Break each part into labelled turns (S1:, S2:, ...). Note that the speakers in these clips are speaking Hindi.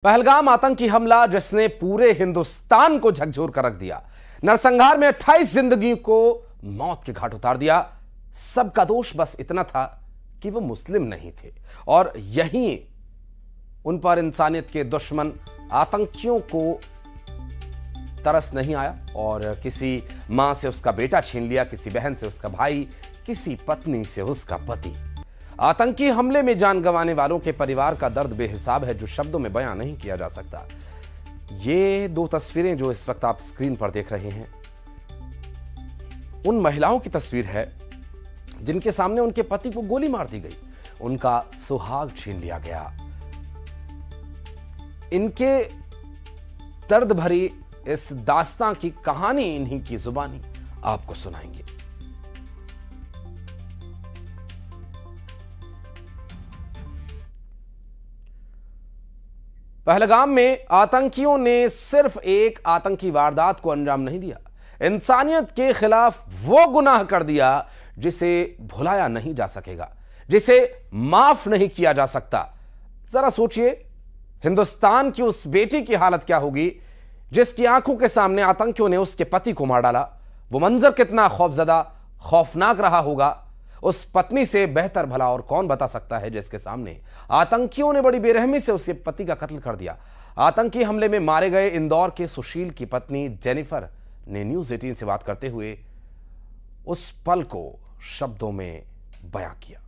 S1: पहलगाम आतंकी हमला जिसने पूरे हिंदुस्तान को झकझोर कर रख दिया। नरसंहार में 28 जिंदगियों को मौत के घाट उतार दिया। सबका दोष बस इतना था कि वो मुस्लिम नहीं थे और यहीं उन पर इंसानियत के दुश्मन आतंकियों को तरस नहीं आया और किसी मां से उसका बेटा छीन लिया, किसी बहन से उसका भाई, किसी पत्नी से उसका पति। आतंकी हमले में जान गंवाने वालों के परिवार का दर्द बेहिसाब है, जो शब्दों में बयां नहीं किया जा सकता। ये दो तस्वीरें जो इस वक्त आप स्क्रीन पर देख रहे हैं, उन महिलाओं की तस्वीर है जिनके सामने उनके पति को गोली मार दी गई, उनका सुहाग छीन लिया गया। इनके दर्द भरी इस दास्तां की कहानी इन्हीं की जुबानी आपको सुनाएंगे। पहलगाम में आतंकियों ने सिर्फ एक आतंकी वारदात को अंजाम नहीं दिया, इंसानियत के खिलाफ वो गुनाह कर दिया जिसे भुलाया नहीं जा सकेगा, जिसे माफ नहीं किया जा सकता। जरा सोचिए, हिंदुस्तान की उस बेटी की हालत क्या होगी जिसकी आंखों के सामने आतंकियों ने उसके पति को मार डाला। वो मंजर कितना खौफजदा, खौफनाक रहा होगा। उस पत्नी से बेहतर भला और कौन बता सकता है जिसके सामने आतंकियों ने बड़ी बेरहमी से उसके पति का कत्ल कर दिया। आतंकी हमले में मारे गए इंदौर के सुशील की पत्नी जेनिफर ने न्यूज़ 18 से बात करते हुए उस पल को शब्दों में बयां किया।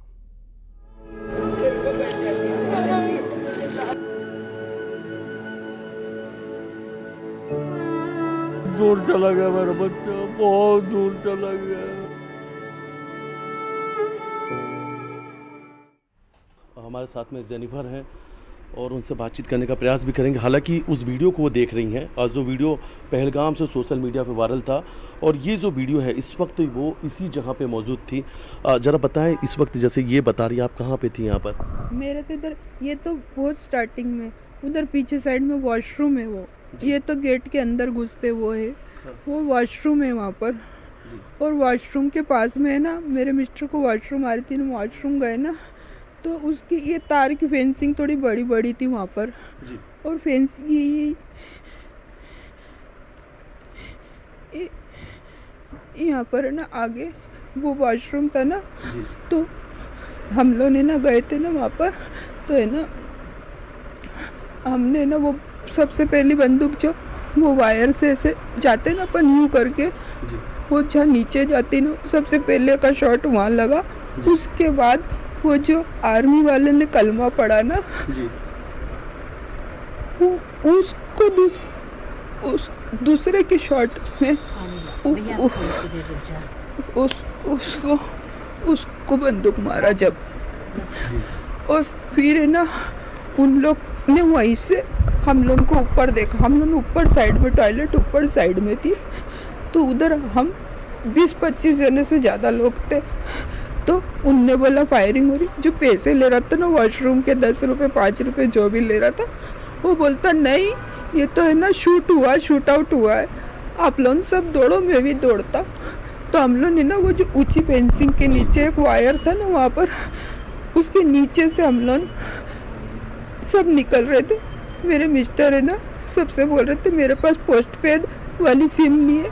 S2: दूर चला गया मेरा बच्चा, बहुत दूर चला गया। हमारे साथ में जेनिफर हैं और उनसे बातचीत करने का प्रयास भी करेंगे। हालांकि उस वीडियो को वो देख रही हैं और जो वीडियो पहलगाम से सोशल मीडिया पे वायरल था, और ये जो वीडियो है इस वक्त वो इसी जगह पे मौजूद थी। ज़रा बताएं, इस वक्त जैसे ये बता रही है, आप कहाँ पे थी यहाँ पर?
S3: मेरे तो इधर, ये तो बहुत स्टार्टिंग में, उधर पीछे साइड में वॉशरूम है वो, ये तो गेट के अंदर घुसते वो है, वो वॉशरूम है वहाँ पर। और वॉशरूम के पास में है ना, मेरे मिस्टर को वॉशरूम आ रही थी ना, वॉशरूम गए ना तो उसकी ये तार की फेंसिंग थोड़ी बड़ी बड़ी थी वहाँ पर जी। और फेंस ये यहाँ पर है ना, आगे वो वॉशरूम था ना जी। तो हम लोग ने ना गए थे ना वहाँ पर, तो है ना हमने ना वो सबसे पहली बंदूक जो वो वायर से ऐसे जाते ना अपन यूँ करके जी। वो जहाँ नीचे जाती ना, सबसे पहले का शॉट वहाँ लगा। उसके बाद वो जो आर्मी वाले ने कलमा पढ़ा ना जी। उसको उस दूसरे के शॉट में उसको बंदूक मारा जब जी। और फिर है ना उन लोग ने वहीं से हम लोग को ऊपर देखा। हम लोग ऊपर साइड में, टॉयलेट ऊपर साइड में थी, तो उधर हम 20-25 जने से ज़्यादा लोग थे। तो उनने बोला फायरिंग हो रही। जो पैसे ले रहा था ना वॉशरूम के, 10 रुपये 5 रुपये जो भी ले रहा था, वो बोलता नहीं ये तो है ना शूट आउट हुआ है, आप लोग सब दौड़ो, मैं भी दौड़ता। तो हम लोग ने ना वो जो ऊंची फेंसिंग के नीचे एक वायर था ना वहाँ पर, उसके नीचे से हम लोग सब निकल रहे थे। मेरे मिस्टर है ना सबसे बोल रहे थे मेरे पास पोस्टपेड वाली सिम नहीं है,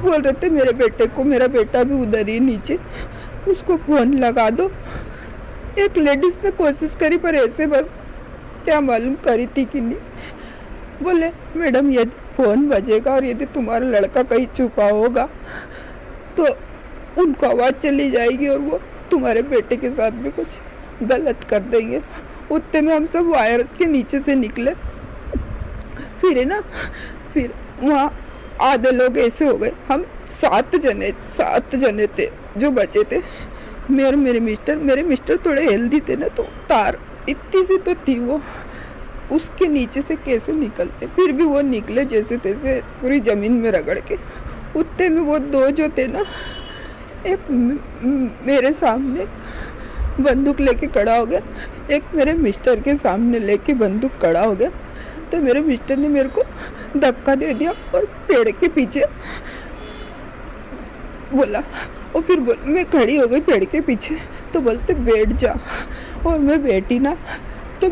S3: बोल रहे थे मेरे बेटे को, मेरा बेटा भी उधर ही नीचे, उसको फोन लगा दो। एक लेडीज ने कोशिश करी पर ऐसे बस क्या मालूम करी थी कि नहीं। बोले मैडम यदि फोन बजेगा और यदि तुम्हारा लड़का कहीं छुपा होगा तो उनको आवाज़ चली जाएगी और वो तुम्हारे बेटे के साथ भी कुछ गलत कर देंगे। उतने में हम सब वायर के नीचे से निकले। फिर है ना, फिर वहाँ आधे लोग ऐसे हो गए, हम 7 जने थे जो बचे थे। मेरे मिस्टर थोड़े हेल्दी थे ना, तो तार इतनी सी तो थी, वो उसके नीचे से कैसे निकलते, फिर भी वो निकले जैसे तैसे पूरी ज़मीन में रगड़ के। उतने में वो 2 जो थे ना, एक मेरे सामने बंदूक लेके खड़ा हो गया, एक मेरे मिस्टर के सामने लेके बंदूक खड़ा हो गया। तो मेरे मिस्टर ने मेरे को धक्का दे दिया और पेड़ के पीछे बोला, और फिर मैं खड़ी हो गई पेड़ के पीछे। तो बोलते बैठ जा, और मैं बैठी ना, तो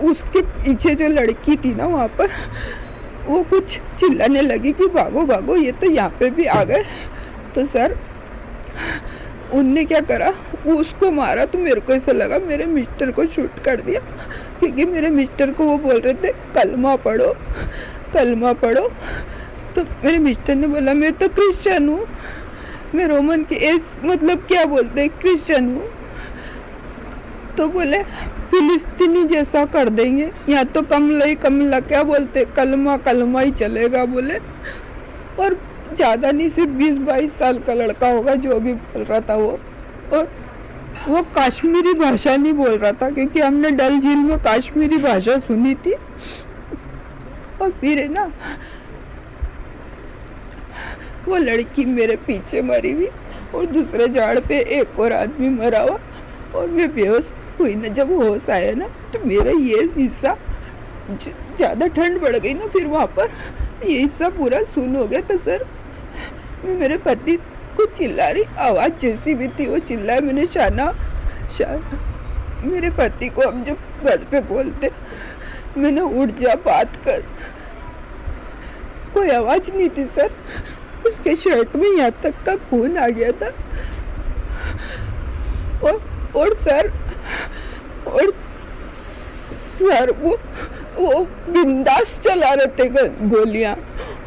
S3: उसके पीछे जो लड़की थी ना वहाँ पर, वो कुछ चिल्लाने लगी कि भागो भागो, ये तो यहाँ पे भी आ गए। तो सर उनने क्या करा, वो उसको मारा। तो मेरे को ऐसा लगा मेरे मिस्टर को शूट कर दिया, क्योंकि मेरे मिस्टर को वो बोल रहे थे कलमा पढ़ो कलमा पढ़ो। तो मेरे मिस्टर ने बोला मैं तो क्रिश्चियन हूँ, मैं रोमन के मतलब क्या बोलते हैं क्रिश्चियन हूँ। तो बोले फिलिस्तीनी जैसा कर देंगे, यहाँ तो कमला क्या बोलते कलमा कलमा ही चलेगा बोले। और ज़्यादा नहीं, सिर्फ 20-22 साल का लड़का होगा जो भी बोल रहा था वो। और वो कश्मीरी भाषा नहीं बोल रहा था, क्योंकि हमने डल झील में कश्मीरी भाषा सुनी थी। और फिर है ना वो लड़की मेरे पीछे मरी हुई, और दूसरे झाड़ पे एक और आदमी मरा हुआ। और मैं बेहोश हुई ना, जब होश आया ना तो मेरा ये हिस्सा, ज़्यादा ठंड बढ़ गई ना फिर वहाँ पर, ये हिस्सा पूरा सुन हो गया। तो सर मैं मेरे पति को चिल्ला रही, आवाज़ जैसी भी थी वो चिल्लाए। मैंने शाना मेरे पति को हम जब घर पे बोलते, मैंने उठ जा बात कर, कोई आवाज़ नहीं थी सर। उसके शर्ट में यहाँ तक का खून आ गया था। और सर वो बिंदास चला रहे थे गोलियां।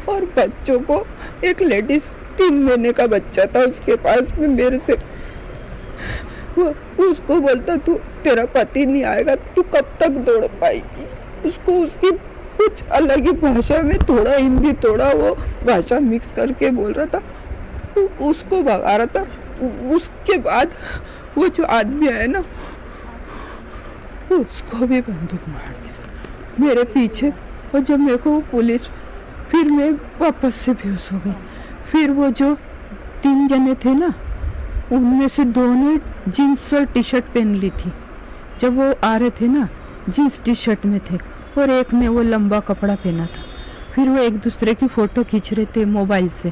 S3: और बच्चों को, एक लेडीज 3 महीने का बच्चा था उसके पास में, मेरे से वो उसको बोलता तू, तेरा पति नहीं आएगा, तू कब तक दौड़ पाएगी। उसको उसकी कुछ अलग ही भाषा में, थोड़ा हिंदी थोड़ा वो भाषा मिक्स करके बोल रहा था, उसको भगा रहा था। उसके बाद वो जो आदमी आया ना, उसको भी बंदूक मार दी सर मेरे पीछे। और जब मेरे को पुलिस, फिर मैं वापस से बेहोश हो गई। फिर वो जो 3 जने थे ना, उनमें से 2 ने जीन्स और टी शर्ट पहन ली थी। जब वो आ रहे थे ना, जीन्स टी शर्ट में थे, और एक ने वो लंबा कपड़ा पहना था। फिर वो एक दूसरे की फ़ोटो खींच रहे थे मोबाइल से।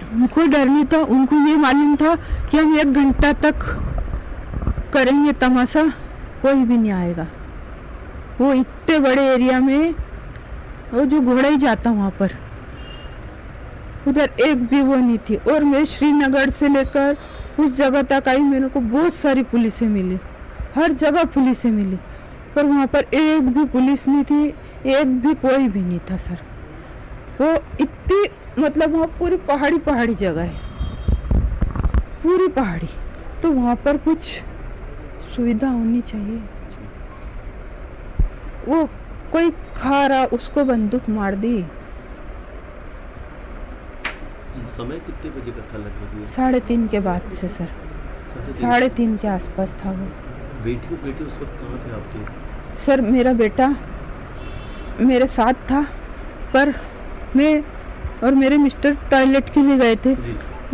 S3: उनको डर नहीं था, उनको ये मालूम था कि हम 1 घंटा तक करेंगे तमाशा, कोई भी नहीं आएगा। वो इतने बड़े एरिया में, वो जो घोड़ा ही जाता वहाँ पर, उधर एक भी वो नहीं थी। और मैं श्रीनगर से लेकर उस जगह तक आई, मेरे को बहुत सारी पुलिसें मिली, हर जगह पुलिसें मिली, पर वहाँ पर एक भी पुलिस नहीं थी, एक भी कोई भी नहीं था सर। वो इतनी, मतलब वहाँ पूरी पहाड़ी जगह है, पूरी पहाड़ी। तो वहाँ पर कुछ सुविधा होनी चाहिए। वो कोई खा रहा, उसको बंदूक मार दी।
S2: समय कितने बजे का था लगभग?
S3: 3:30 के बाद से सर, 3:30 के आसपास था वो।
S2: बेटी उस वक्त कहाँ थे आपके?
S3: सर मेरा बेटा मेरे साथ था, पर मैं और मेरे मिस्टर टॉयलेट के लिए गए थे।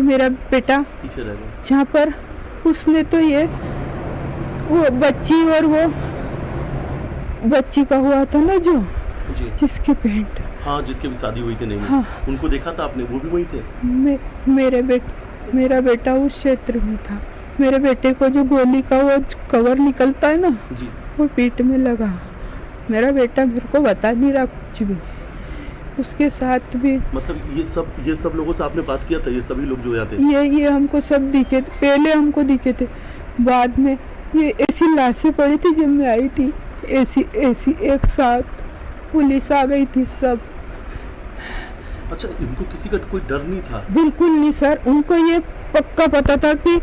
S3: मेरा बेटा
S2: पीछे रह गया,
S3: जहाँ पर उसने तो ये वो बच्ची और वो बच्ची का हुआ था ना, जो जिसके पेंट,
S2: हाँ, जिसके भी शादी हुई थी, नहीं
S3: हाँ,
S2: उनको देखा था आपने? वो भी वही थे?
S3: मेरा बेटा उस क्षेत्र में था। मेरे बेटे को जो गोली का वो कवर निकलता है ना
S2: जी,
S3: वो पीठ में लगा। मेरा बेटा मेरे को बता नहीं रहा कुछ भी। उसके साथ भी,
S2: मतलब ये सब लोगों से आपने बात किया था? ये सभी लोग जो यहाँ थे,
S3: ये हमको सब दिखे थे, पहले हमको दिखे थे, बाद में ये ऐसी लाशें पड़ी थी जब मैं आई थी, ऐसी एक साथ पुलिस आ गई थी सब।
S2: अच्छा, इनको किसी का कोई डर नहीं था?
S3: बिल्कुल नहीं सर, उनको ये पक्का पता था कि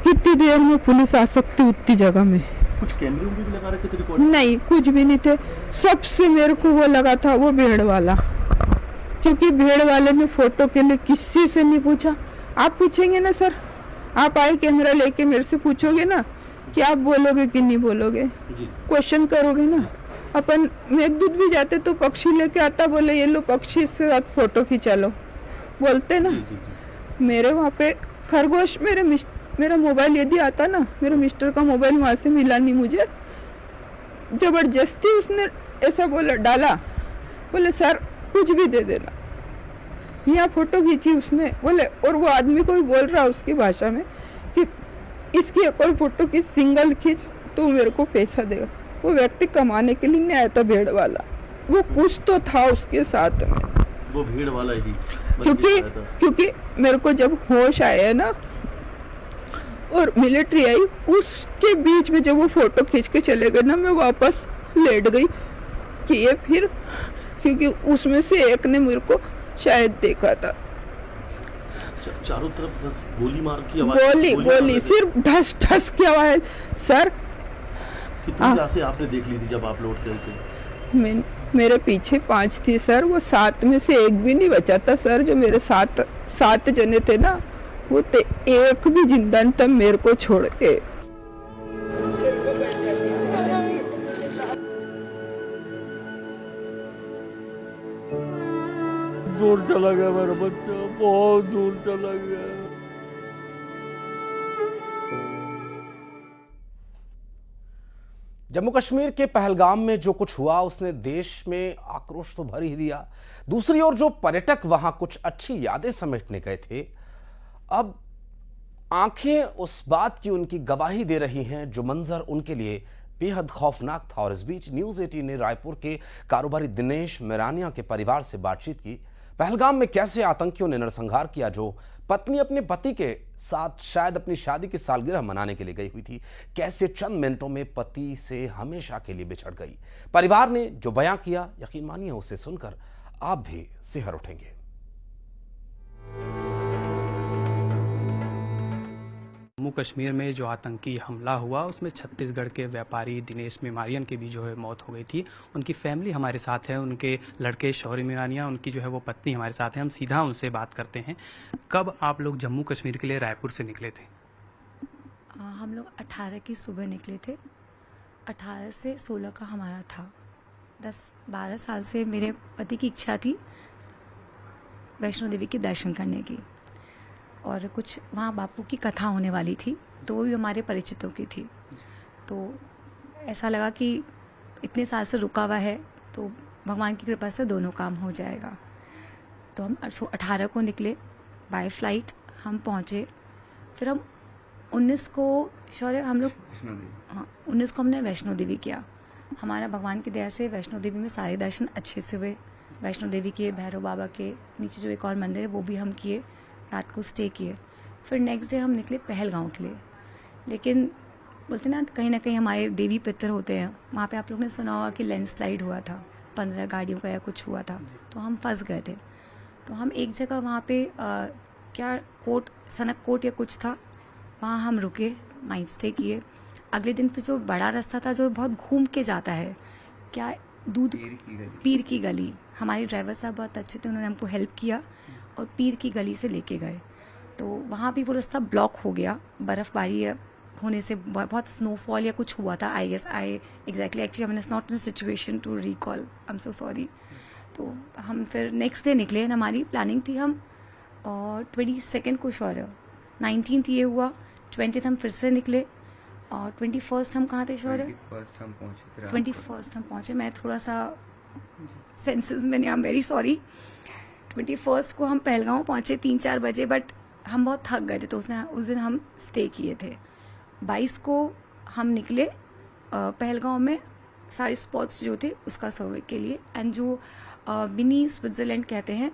S3: कितनी देर में पुलिस आ सकती उतनी जगह में।
S2: कुछ कैमरे भी लगा रखे थे रिकॉर्ड?
S3: नहीं, कुछ भी नहीं थे। सबसे मेरे को वो लगा था वो भेड़ वाला, क्योंकि भेड़ वाले ने फोटो के लिए किसी से नहीं पूछा। आप पूछेंगे ना सर, आप आए कैमरा लेके मेरे से पूछोगे ना कि आप बोलोगे कि नहीं बोलोगे, क्वेश्चन करोगे ना। अपन मेघदूत भी जाते तो पक्षी लेके आता, बोले ये लो पक्षी से साथ फोटो खींचा लो, बोलते ना। मेरे वहाँ पे खरगोश, मेरा मोबाइल यदि आता ना, मेरे मिस्टर का मोबाइल वहाँ से मिला नहीं मुझे, जबरदस्ती उसने ऐसा बोला डाला, बोले सर कुछ भी दे देना, यहाँ फोटो खींची उसने, बोले। और वो आदमी को भी बोल रहा उसकी भाषा में कि इसकी एक और फोटो की सिंगल खींच तो मेरे को पैसा देगा। वो व्यक्ति कमाने के लिए नहीं आया था भीड़ वाला, वो कुछ तो था उसके साथ में,
S2: वो भीड़ वाला ही
S3: क्योंकि मेरे को जब होश आया ना और मिलिट्री आई, उसके बीच में जब वो फोटो खींच के चले गए ना, मैं वापस लेट गई कि ये फिर, क्योंकि उसमें से एक ने मेरे को शायद देखा था।
S2: चारों तरफ बस गोली मार की आवाज,
S3: गोली सिर्फ ढस ढस की आवाज। सर
S2: कितनी क्लासें आपने देख ली थी जब आप लौट गए थे?
S3: मेरे पीछे 5 थी सर, वो 7 में से एक भी नहीं बचा था सर। जो मेरे साथ 7 जने थे ना, वो एक भी जिंदा नहीं था मेरे को छोड़ के।
S4: दूर चला गया मेरा बच्चा, बहुत दूर चला गया।
S1: जम्मू कश्मीर के पहलगाम में जो कुछ हुआ उसने देश में आक्रोश तो भर ही दिया। दूसरी ओर जो पर्यटक वहां कुछ अच्छी यादें समेटने गए थे, अब आंखें उस बात की उनकी गवाही दे रही हैं जो मंजर उनके लिए बेहद खौफनाक था। और इस बीच न्यूज 18 ने रायपुर के कारोबारी दिनेश मेरानिया के परिवार से बातचीत की। पहलगाम में कैसे आतंकियों ने नरसंहार किया, जो पत्नी अपने पति के साथ शायद अपनी शादी की सालगिरह मनाने के लिए गई हुई थी, कैसे चंद मिनटों में पति से हमेशा के लिए बिछड़ गई। परिवार ने जो बयां किया, यकीन मानिए उसे सुनकर आप भी सिहर उठेंगे।
S5: जम्मू कश्मीर में जो आतंकी हमला हुआ उसमें छत्तीसगढ़ के व्यापारी दिनेश मेमारियन की भी जो है मौत हो गई थी। उनकी फैमिली हमारे साथ है, उनके लड़के शौर्य मेरानिया, उनकी जो है वो पत्नी हमारे साथ है। हम सीधा उनसे बात करते हैं। कब आप लोग जम्मू कश्मीर के लिए रायपुर से निकले थे?
S6: हम लोग 18 की सुबह निकले थे। 18 से 16 का हमारा था। 10-12 साल से मेरे पति की इच्छा थी वैष्णो देवी के दर्शन करने की, और कुछ वहाँ बापू की कथा होने वाली थी, तो वो भी हमारे परिचितों की थी। तो ऐसा लगा कि इतने साल से रुका हुआ है तो भगवान की कृपा से दोनों काम हो जाएगा। तो हम 18 को निकले बाय फ्लाइट, हम पहुँचे। फिर हम 19 को हम लोग 19 को हमने वैष्णो देवी किया। हमारा भगवान की दया से वैष्णो देवी में सारे दर्शन अच्छे से हुए। वैष्णो देवी के, भैरव बाबा के नीचे जो एक और मंदिर है वो भी हम किए, रात को स्टे किए। फिर नेक्स्ट डे हम निकले पहलगाम के लिए। लेकिन बोलते ना कहीं हमारे देवी पितर होते हैं, वहाँ पे आप लोगों ने सुना होगा कि लैंडस्लाइड हुआ था, 15 गाड़ियों का या कुछ हुआ था, तो हम फंस गए थे। तो हम एक जगह वहाँ पे सनक कोट या कुछ था, वहाँ हम रुके, नाइट स्टे किए। अगले दिन फिर जो बड़ा रास्ता था जो बहुत घूम के जाता है, क्या पीर की गली, हमारे ड्राइवर साहब बहुत अच्छे थे, उन्होंने हमको हेल्प किया और पीर की गली से लेके गए। तो वहाँ भी वो रास्ता ब्लॉक हो गया, बर्फ़बारी होने से, बहुत स्नोफॉल या कुछ हुआ था। I exactly actually I am not in situation to recall, I am so sorry. तो हम फिर नेक्स्ट डे निकले। हमारी प्लानिंग थी हम और 22 को शौर्य, 19th ये हुआ, 20th हम फिर से निकले और 21st हम कहाँ थे शौर्य? 21st हम पहुँचे। मैं थोड़ा सा सेंसेस में नहीं, I am very sorry. 21st को हम पहलगाम पहुँचे 3-4 बजे, बट हम बहुत थक गए थे तो उस दिन हम स्टे किए थे। 22 को हम निकले पहलगाम में सारे स्पॉट्स जो थे उसका सर्वे के लिए। एंड जो मिनी स्विट्ज़रलैंड कहते हैं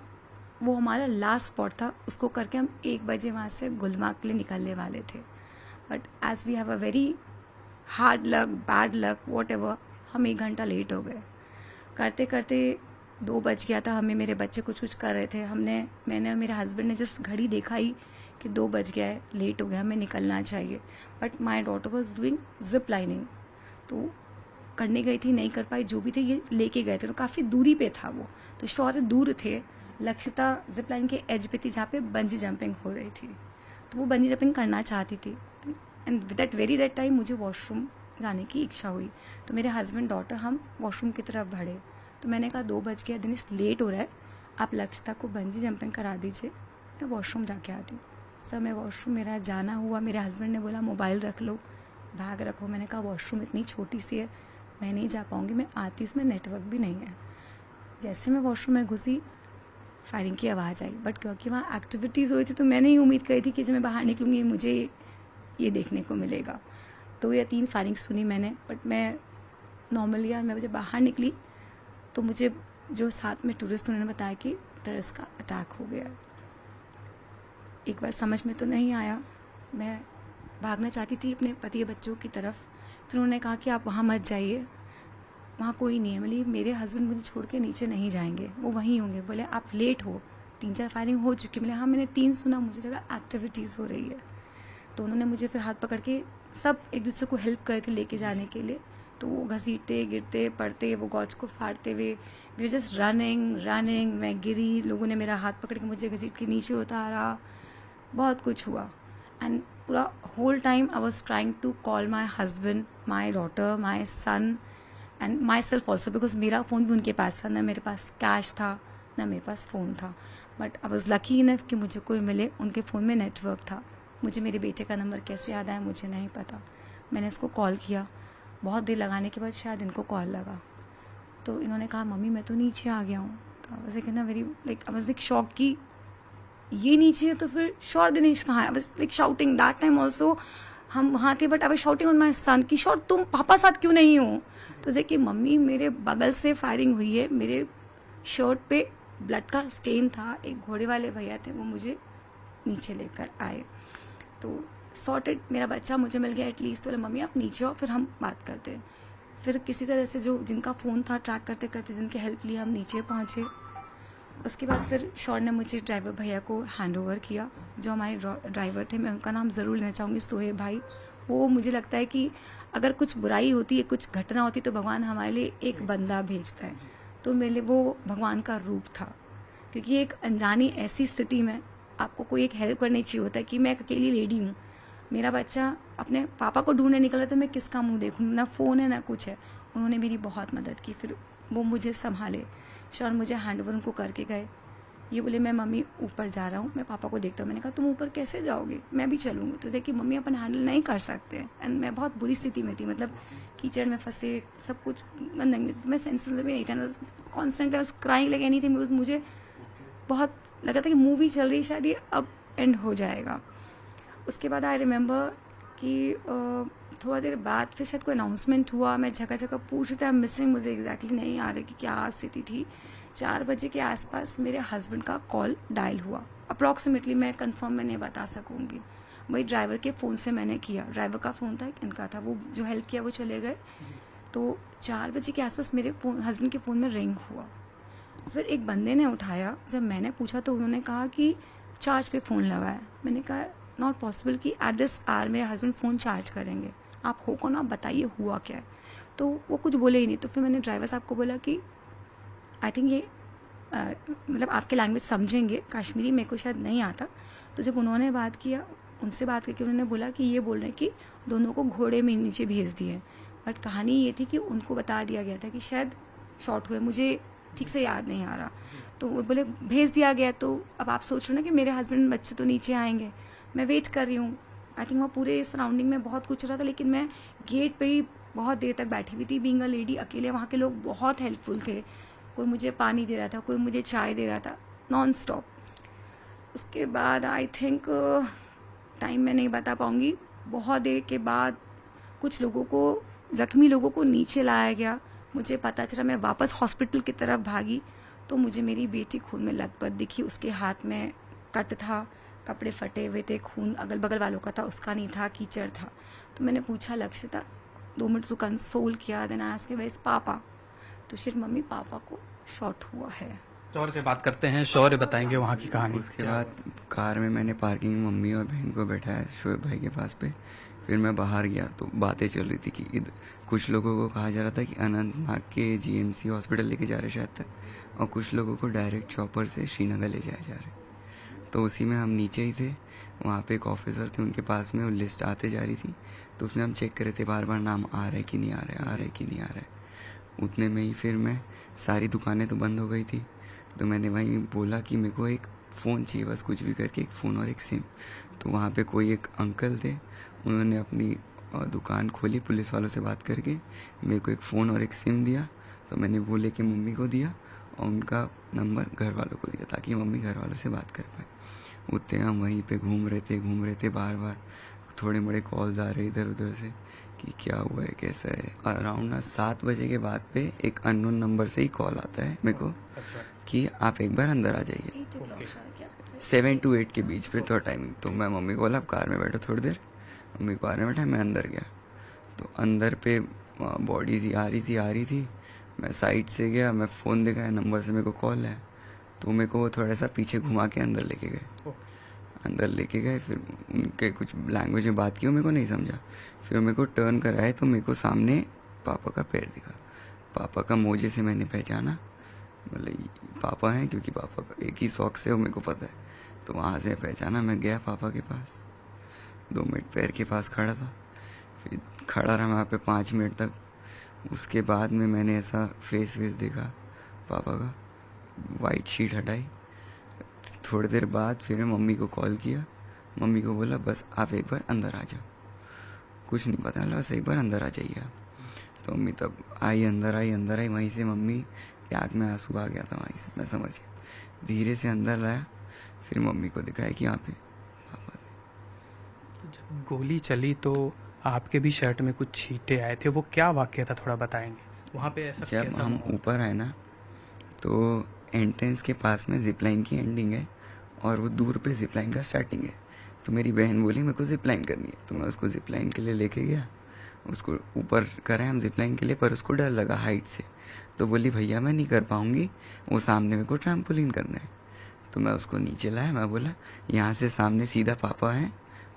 S6: वो हमारा लास्ट स्पॉट था, उसको करके हम 1 बजे वहाँ से गुलमार्ग के लिए निकलने वाले थे। But as we have a very hard luck, bad luck, whatever, हम 1 घंटा लेट हो गए। करते करते 2 बज गया था हमें। मेरे बच्चे कुछ कर रहे थे, मैंने और मेरे हस्बैंड ने जस्ट घड़ी देखा ही कि 2 बज गया है, लेट हो गया, हमें निकलना चाहिए। But my daughter was doing zip lining, तो करने गई थी, नहीं कर पाई। जो भी थे ये लेके गए थे, तो काफ़ी दूरी पे था वो, तो शौर्य दूर थे। लक्षिता जिप लाइन के एज पे थी जहाँ पे बंजी जंपिंग हो रही थी, तो वो बंजी जंपिंग करना चाहती थी। एंड दैट टाइम मुझे वॉशरूम जाने की इच्छा हुई, तो मेरे हस्बैंड डॉटर हम वॉशरूम की तरफ बढ़े। तो मैंने कहा 2 बज गया, दिनेश लेट हो रहा है, आप लक्षिता को बंजी जंपिंग करा दीजिए, मैं वॉशरूम जाके आती हूँ। सर मैं वॉशरूम, मेरा जाना हुआ। मेरे हस्बैंड ने बोला मोबाइल रख लो, बैग रखो। मैंने कहा वॉशरूम इतनी छोटी सी है, मैं नहीं जा पाऊँगी, मैं आती हूँ, उसमें नेटवर्क भी नहीं है। जैसे मैं वॉशरूम में घुसी, फायरिंग की आवाज़ आई। बट क्योंकि वहाँ एक्टिविटीज़ हुई थी तो मैं नहीं उम्मीद करी थी कि जब मैं बाहर निकलूँगी मुझे ये देखने को मिलेगा। 2 या 3 फायरिंग सुनी मैंने, बट मैं नॉर्मल लिया और मैं जब बाहर निकली तो मुझे जो साथ में टूरिस्ट उन्होंने बताया कि टेररिस्ट का अटैक हो गया। एक बार समझ में तो नहीं आया, मैं भागना चाहती थी अपने पति बच्चों की तरफ। फिर उन्होंने कहा कि आप वहाँ मत जाइए, वहाँ कोई नहीं है। बोली मेरे हस्बैंड मुझे छोड़ के नीचे नहीं जाएंगे, वो वहीं होंगे। बोले आप लेट हो, 3-4 फायरिंग हो चुकी। बोले हाँ मैंने 3 सुना, मुझे जगह एक्टिविटीज़ हो रही है। तो उन्होंने मुझे फिर हाथ पकड़ के सब एक दूसरे को हेल्प करे थे लेके जाने के लिए। तो वो घसीटते गिरते पड़ते, वो गॉज को फाड़ते हुए, वी जस्ट रनिंग। मैं गिरी, लोगों ने मेरा हाथ पकड़ के मुझे घसीट के नीचे उतारा, बहुत कुछ हुआ। एंड पूरा whole time I was trying to call my husband, my daughter, my son and myself also, because मेरा फ़ोन भी उनके पास था, ना मेरे पास कैश था ना मेरे पास फ़ोन था। But I was lucky enough कि मुझे कोई मिले, उनके फ़ोन में नेटवर्क था। मुझे मेरे बेटे का नंबर कैसे याद आया मुझे नहीं पता। मैंने इसको कॉल किया, बहुत देर लगाने के बाद शायद इनको कॉल लगा। तो इन्होंने कहा मम्मी मैं तो नीचे आ गया हूँ। तो आई वाज लाइक शॉक कि ये नीचे है तो फिर शौर दिनेश कहाँ है। I was like shouting that time also, हम वहाँ थे but I was shouting on my son कि शौर तुम पापा साथ क्यों नहीं हो। तो देखिए मम्मी मेरे बगल से फायरिंग हुई है, मेरे शर्ट पे ब्लड का स्टेन था। एक घोड़े वाले भैया थे, वो मुझे नीचे लेकर आए। तो सॉर्टेड, मेरा बच्चा मुझे मिल गया एटलीस्ट। तो मम्मी आप नीचे आओ फिर हम बात करते हैं। फिर किसी तरह से जो जिनका फ़ोन था ट्रैक करते करते जिनके हेल्प लिया हम नीचे पहुँचे। उसके बाद फिर शौर ने मुझे ड्राइवर भैया को हैंड ओवर किया, जो हमारे ड्राइवर थे। मैं उनका नाम ज़रूर लेना चाहूँगी, सोहेब भाई। वो मुझे लगता है कि अगर कुछ बुराई होती है, कुछ घटना होती तो भगवान हमारे लिए एक बंदा भेजता है। तो मेरे लिए वो भगवान का रूप था, क्योंकि एक अनजानी ऐसी स्थिति में आपको कोई एक हेल्प करनी चाहिए होता है कि मैं एक अकेली लेडी हूँ, मेरा बच्चा अपने पापा को ढूंढने निकला तो मैं किसका मुंह देखूँ, ना फ़ोन है ना कुछ है। उन्होंने मेरी बहुत मदद की, फिर वो मुझे संभाले। शौर मुझे हैंड ओवर उनको करके गए। ये बोले मैं मम्मी ऊपर जा रहा हूँ, मैं पापा को देखता हूँ। मैंने कहा तुम ऊपर कैसे जाओगे, मैं भी चलूँगी। तो देखिए मम्मी अपन हैंडल नहीं कर सकते। एंड मैं बहुत बुरी स्थिति में थी, मतलब कीचड़ में फंसे, सब कुछ गंदगी में। मैं सेंसेस में नहीं था, कॉन्स्टेंट क्राइंग लाइक एनीथिंग। मुझे बहुत लगा था कि मूवी चल रही है, शायद ये अब एंड हो जाएगा। उसके बाद आई रिमेंबर कि थोड़ा देर बाद फिर शायद कोई अनाउंसमेंट हुआ। मैं जगह जगह पूछ रही थी, मिसिंग, मुझे एग्जैक्टली नहीं याद है कि क्या स्थिति थी। 4 बजे के आसपास मेरे हस्बैंड का कॉल डायल हुआ। अप्रॉक्सीमेटली मैं कंफर्म में नहीं बता सकूंगी, वही ड्राइवर के फ़ोन से मैंने किया। ड्राइवर का फ़ोन था, इनका था, वो जो हेल्प किया वो चले गए। तो 4 बजे के आसपास मेरे हस्बैंड के फ़ोन में रिंग हुआ। फिर एक बंदे ने उठाया। जब मैंने पूछा तो उन्होंने कहा कि चार्ज पे फ़ोन लगा है। मैंने कहा नॉट पॉसिबल कि एट दिस आवर मेरे हस्बैंड फ़ोन चार्ज करेंगे, आप हो कौन, आप बताइए हुआ क्या है। तो वो कुछ बोले ही नहीं। तो फिर मैंने ड्राइवर साहब को बोला कि आई थिंक ये मतलब आपके लैंग्वेज समझेंगे, कश्मीरी मेरे को शायद नहीं आता। तो जब उन्होंने बात किया, उनसे बात करके उन्होंने बोला कि ये बोल रहे हैं कि दोनों को घोड़े में नीचे भेज दिए। बट कहानी ये थी कि उनको बता दिया गया था कि शायद शॉर्ट हुए, मुझे ठीक से याद नहीं आ रहा। तो वो बोले भेज दिया गया। तो अब आप सोच रहे हो ना कि मेरे हस्बैंड बच्चे तो नीचे आएंगे। मैं वेट कर रही हूँ। आई थिंक वहाँ पूरे सराउंडिंग में बहुत कुछ रहा था, लेकिन मैं गेट पे ही बहुत देर तक बैठी हुई थी, बीइंग अ लेडी अकेले। वहाँ के लोग बहुत हेल्पफुल थे, कोई मुझे पानी दे रहा था, कोई मुझे चाय दे रहा था, नॉन स्टॉप। उसके बाद आई थिंक टाइम मैं नहीं बता पाऊँगी, बहुत देर के बाद कुछ लोगों को, ज़ख्मी लोगों को नीचे लाया गया। मुझे पता चला, मैं वापस हॉस्पिटल की तरफ भागी तो मुझे मेरी बेटी खून में लथपथ दिखी। उसके हाथ में कट था, कपड़े फटे हुए थे, खून अगल बगल वालों का था, उसका नहीं था, कीचड़ था। तो मैंने पूछा लक्ष्यता, 2 मिनट उसको कंसोल किया। देन आज के वैसे पापा, तो सिर्फ मम्मी पापा को शॉट हुआ है।
S5: शौर्य से बात करते हैं, शौर्य बताएंगे वहाँ की कहानी।
S7: उसके बाद कार में मैंने पार्किंग में मम्मी और बहन को बैठाया शोएब भाई के पास पे। फिर मैं बाहर गया तो बातें चल रही थी कि कुछ लोगों को कहा जा रहा था कि अनंतनाग के जीएमसी हॉस्पिटल लेके जा रहे शायद तक, और कुछ लोगों को डायरेक्ट चॉपर से श्रीनगर ले जाया जा रहे। तो उसी में हम नीचे ही थे, वहाँ पे एक ऑफिसर थे, उनके पास में वो लिस्ट आते जा रही थी। तो उसमें हम चेक कर रहे थे बार बार नाम आ रहा है कि नहीं आ रहा है, आ रहा है कि नहीं आ रहा है। उतने में ही फिर मैं, सारी दुकानें तो बंद हो गई थी, तो मैंने वहीं बोला कि मेरे को एक फ़ोन चाहिए, बस कुछ भी करके एक फ़ोन और एक सिम। तो वहाँ पे कोई एक अंकल थे, उन्होंने अपनी दुकान खोली, पुलिस वालों से बात करके मेरे को एक फ़ोन और एक सिम दिया। तो मैंने वो लेके मम्मी को दिया और उनका नंबर घर वालों को दिया, ताकि मम्मी घर वालों से बात कर पाए। उतने हम वहीं पे घूम रहे थे बार बार थोड़े बड़े कॉल्स आ रहे इधर उधर से कि क्या हुआ है, कैसा है। अराउंड ना 7 बजे के बाद पे एक अननोन नंबर से ही कॉल आता है मेरे को कि आप एक बार अंदर आ जाइए। 7 to 8 के बीच पे थोड़ा टाइमिंग। तो मैं मम्मी को बोला आप कार में बैठो थोड़ी देर। मम्मी कार में बैठा, मैं अंदर गया। तो अंदर पे बॉडी सी आ रही थी। मैं साइड से गया, मैं फ़ोन दिखाया, नंबर से मेरे को कॉल है। तो मेरे को वो थोड़ा सा पीछे घुमा के अंदर लेके गए। फिर उनके कुछ लैंग्वेज में बात की, वो मेरे को नहीं समझा। फिर मेरे को टर्न कराए तो मेरे को सामने पापा का पैर दिखा। पापा का मोजे से मैंने पहचाना, मतलब पापा हैं, क्योंकि पापा का एक ही सॉक्स है वो मेरे को पता है। तो वहाँ से पहचाना, मैं गया पापा के पास। 2 मिनट पैर के पास खड़ा था। फिर खड़ा रहा वहाँ पे 5 मिनट तक। उसके बाद में मैंने ऐसा फेस देखा पापा का। वाइट शीट हटाई। थोड़ी देर बाद फिर मैं मम्मी को कॉल किया। मम्मी को बोला बस आप एक बार अंदर आ जाओ। कुछ नहीं पता लगा, बस एक बार अंदर आ जाइए आप। तो मम्मी तब आई, अंदर आई। वहीं से मम्मी की आँख में आंसू आ गया था। वहीं से मैं समझ गया। धीरे से अंदर लाया, फिर मम्मी को दिखाया कि यहाँ पे पापा थे।
S5: जब गोली चली तो आपके भी शर्ट में कुछ छींटे आए थे, वो क्या वाकया था, थोड़ा बताएंगे। वहाँ पे ऐसा
S7: जब हम ऊपर आए ना, तो एंट्रेंस के पास में जिप लाइन की एंडिंग है और वो दूर पे जिप लाइन का स्टार्टिंग है। तो मेरी बहन बोली मेरे को जिप लाइन करनी है। तो मैं उसको जिप लाइन के लिए लेके गया। उसको ऊपर कराए हम जिप लाइन के लिए, पर उसको डर लगा हाइट से। तो बोली भैया मैं नहीं कर पाऊँगी, वो सामने मेरे को ट्रैम्पोलिन करना है। तो मैं उसको नीचे लाया। मैं बोला यहाँ से सामने सीधा पापा हैं,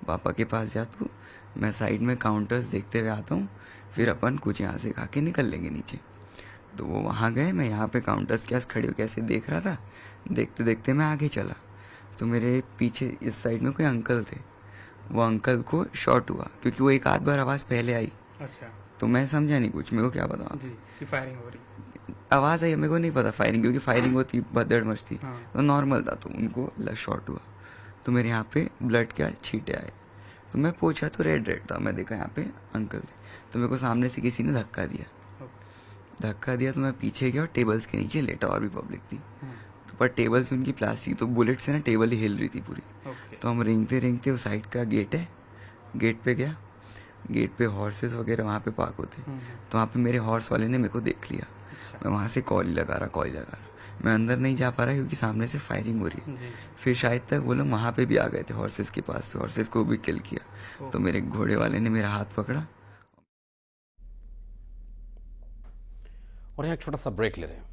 S7: पापा के पास जा तू, मैं साइड में काउंटर्स देखते हुए आता हूँ, फिर अपन कुछ यहाँ से खा के निकल लेंगे नीचे। तो वो वहाँ गए, मैं यहाँ पे काउंटर्स के पास खड़े होकर ऐसे देख रहा था। देखते देखते मैं आगे चला, तो मेरे पीछे इस साइड में कोई अंकल थे। वो अंकल को शॉट हुआ, क्योंकि वो एक आध बार आवाज़ पहले आई।
S5: अच्छा।
S7: तो मैं समझा नहीं कुछ, मेरे को क्या पता
S5: जी कि फायरिंग हो रही।
S7: आवाज़ आई, मेरे को नहीं पता फायरिंग, क्योंकि फायरिंग होती भदड़ मच थी।
S5: हाँ।
S7: तो नॉर्मल था, तो उनको शॉट हुआ। तो मेरे यहाँ पे ब्लड के छींटे आए। तो मैं पूछा तो रेड था। मैं देखा यहाँ पे अंकल थे। तो मेरे को सामने से किसी ने धक्का दिया। तो मैं पीछे गया और टेबल्स के नीचे लेटा, और भी पब्लिक थी। तो पर टेबल्स में उनकी प्लास्टिक, तो बुलेट से ना टेबल ही हिल रही थी पूरी। तो हम रेंगते वो साइड का गेट है, गेट पे गया। गेट पे हॉर्सेस वगैरह वहाँ पे पार्क होते। तो वहाँ पे मेरे हॉर्स वाले ने मेरे को देख लिया। मैं वहाँ से कॉल लगा रहा। मैं अंदर नहीं जा पा रहा क्योंकि सामने से फायरिंग हो रही है। फिर शायद तक वो लोग वहाँ पे भी आ गए थे हॉर्सेस के पास पे, हॉर्सेस को भी किल किया। तो मेरे घोड़े वाले ने मेरा हाथ पकड़ा।
S1: और यहाँ एक छोटा सा ब्रेक ले रहे हैं।